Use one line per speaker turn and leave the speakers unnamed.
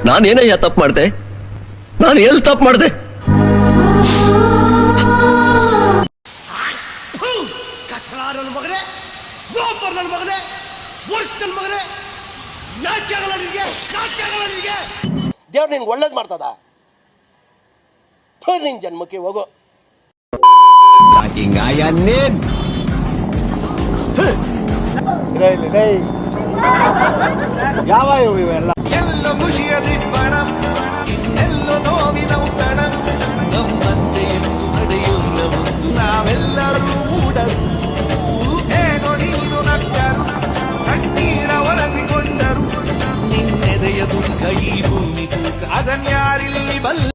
ನಾನೇನಯ್ಯ ತಪ್ಪು ಮಾಡ್ದೆ? ನಾನು ಎಲ್ಲಿ ತಪ್ಪು ಮಾಡ್ದೆ?
ದೇವ್ರು ನಿನ್ಗೆ ಒಳ್ಳೇದು ಮಾಡ್ತದ? ನಿನ್ ಜನ್ಮಕ್ಕೆ ಹೋಗೋ. ಯಾವ ಇವೆಲ್ಲ
ಎಲ್ಲೋ ಖುಷಿಯ ದಿಬ್ಬಣ, ಎಲ್ಲೋ ನೋವಿನ ಉತ್ತಣ, ನಮ್ಮಂತೆ ಎಂದು ನಡೆಯುಲ್ಲ ನಾವೆಲ್ಲರೂ ಮೂಡರು. ಹೇಗೋ ನೀನು ನಕ್ಕರು, ಕಣ್ಣೀರ ಒರೆಸಿಕೊಂಡರು, ನಿನ್ನೆದೆಯ ದುಃಖ ಈ ಭೂಮಿ ತೂಕ ಅದನ್ಯಾರಿಲ್ಲಿ ಬಲ್ಲ.